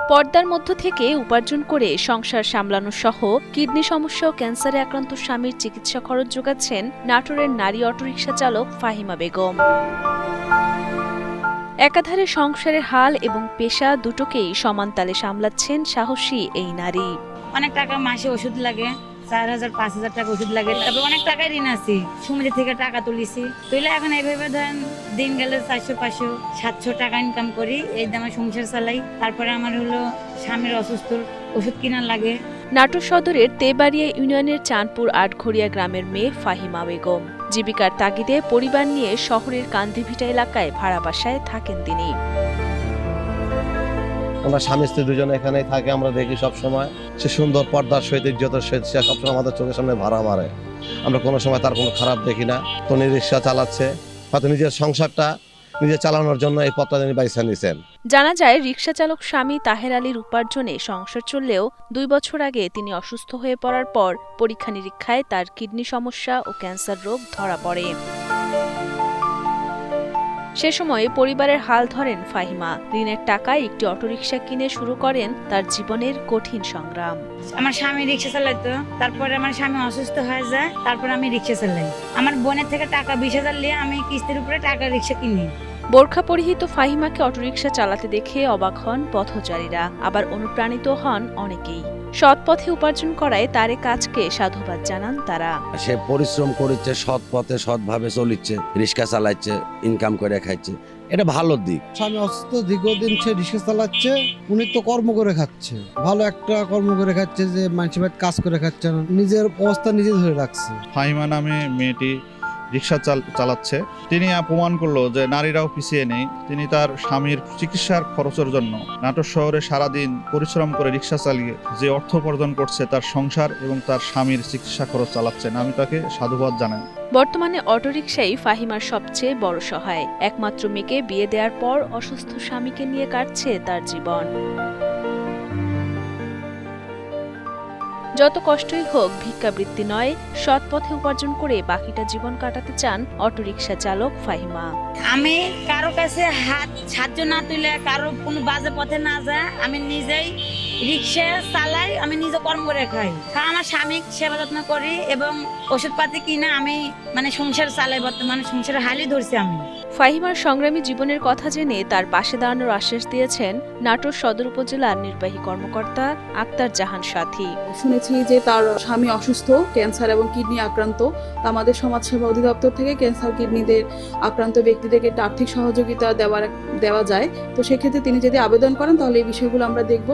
পর্দার মধ্য থেকে উপার্জন করে সংসার সামলানো সহ কিডনি সমস্যা ও ক্যান্সারে আক্রান্ত স্বামীর চিকিৎসা খরচ যোগাচ্ছেন নাটোরের নারী অটোরিকশা চালক ফাহিমা বেগম। একাধারে সংসারের হাল এবং পেশা দুটোকেই সমান তালে সামলাচ্ছেন সাহসী এই নারী। অনেক টাকা মাসে ওষুধ লাগে, 4,000 5,000 টাকা ওষুধ লাগে, তারপর অনেক টাকা ঋণ আছে, সমিতি থেকে টাকা তুলিছি, তুলে এখন এইভাবে ধরেন দিন গেলে 400 500 700 টাকা ইনকাম করি, এই দামে সংসার চালাই। তারপরে আমার হলো স্বামীর অসুস্থ, ওষুধ কিনা লাগে। নাটোর সদরের তেবাড়িয়া ইউনিয়নের চাঁদপুর আটঘরিয়া গ্রামের মেয়ে ফাহিমা বেগম। জীবিকার তাগিদে পরিবার নিয়ে শহরের কান্দিভিটা এলাকায় ভাড়া বাসায় থাকেন তিনি। আমরা স্বামী স্ত্রী দুজনে এখানেই থাকে, আমরা দেখি সবসময় সে সুন্দর পর্দার সহিত ইজ্জতের সহিত সে সবসময় আমাদের চোখের সামনে ভাড়া মারে। আমরা কোনো সময় তার কোনো খারাপ দেখি না। তো রিক্সা চালাচ্ছে, হয়তো নিজের সংসারটা নিজে চালানোর জন্য এই পথটা তিনি বাইছে নিয়েছেন। জানা যায় রিকশা চালক স্বামী তাহের আলীর উপার্জনে সংসার চললেও 2 বছর আগে তিনি অসুস্থ হয়ে পড়ার পর পরীক্ষা নিরীক্ষায় তার কিডনি সমস্যা ও ক্যান্সার রোগ ধরা পড়ে। সে সময় পরিবারের হাল ধরেন ফাহিমা। ঋণের টাকায় একটি অটোরিকশা কিনে শুরু করেন তার জীবনের কঠিন সংগ্রাম। আমার স্বামী রিক্সা চালাইতো, তারপরে আমার স্বামী অসুস্থ হয়ে যায়, তারপর আমি রিক্সা চালাই। আমার বোনের থেকে টাকা 20,000 নিয়ে আমি কিস্তির উপরে টাকা রিক্সা কিনি। বোরখা পরিহিত ফাহিমাকে অটোরিকশা চালাতে দেখে অবাক হন পথচারীরা, আবার অনুপ্রাণিত হন অনেকেই। সৎ পথে উপার্জন করায় তার কাজকে সাধুবাদ জানান তারা। সে পরিশ্রম করেছে, সৎ পথে সৎভাবে চলিচ্ছে, রিক্সা চালাচ্ছে, ইনকাম করে খাচ্ছে, এটা ভালো দিক। স্বামী অসুস্থ, দীর্ঘদিন সে রিক্সা চালাচ্ছে, উনি তো কর্ম করে খাচ্ছে, ভালো একটা কর্ম করে খাচ্ছে, যে মানুষের বাড়িতে কাজ করে খাচ্ছে না, নিজের অবস্থা নিজে ধরে রাখছে। ফাহিমা নামে মেয়েটি রিক্সা চালাচ্ছে। তিনি প্রমাণ করলো যে নারীরাও পিছিয়ে নেই। তিনি তার স্বামীর চিকিৎসার খরচের জন্য নাটোর শহরে সারাদিন পরিশ্রম করে রিক্সা চালিয়ে যে অর্থ উপার্জন করছে তার সংসার এবং তার স্বামীর চিকিৎসা খরচ চালাচ্ছেন। আমি তাকে সাধুবাদ জানাই। বর্তমানে অটোরিকশাই ফাহিমার সবচেয়ে বড় সহায়। একমাত্র মেয়েকে বিয়ে দেওয়ার পর অসুস্থ স্বামীকে নিয়ে কাটছে তার জীবন। যত কষ্টই হোক ভিক্ষাবৃত্তি নয়, সৎ পথে উপার্জন করে বাকিটা জীবন কাটাতে চান অটোরিকশা চালক ফাহিমা। আমি কারো কাছে সাহায্য না তুলে, কারো কোনো বাজে পথে না যায়, আমি নিজেই রিক্সা চালাই, আমি নিজে কর্ম করে খাই। আমার স্বামী সেবা যত্ন করি এবং ওষুধপাতি কিনা আমি সংসার চালাই। বর্তমানে সংসারের হালই ধরছি আমি। ফাহিমার সংগ্রামী জীবনের কথা জেনে তার পাশে দাঁড়ানোর আশ্বাস দিয়েছেন নাটোর সদর উপজেলার নির্বাহী কর্মকর্তা আক্তার জাহান সাথী। শুনেছি যে তার স্বামী অসুস্থ, ক্যান্সার এবং কিডনি আক্রান্ত। আমাদের সমাজসেবা অধিদপ্তর থেকে ক্যান্সার কিডনিদের আক্রান্ত ব্যক্তিদেরকে একটা আর্থিক সহযোগিতা দেওয়া যায়। তো সেক্ষেত্রে তিনি যদি আবেদন করেন তাহলে এই বিষয়গুলো আমরা দেখব।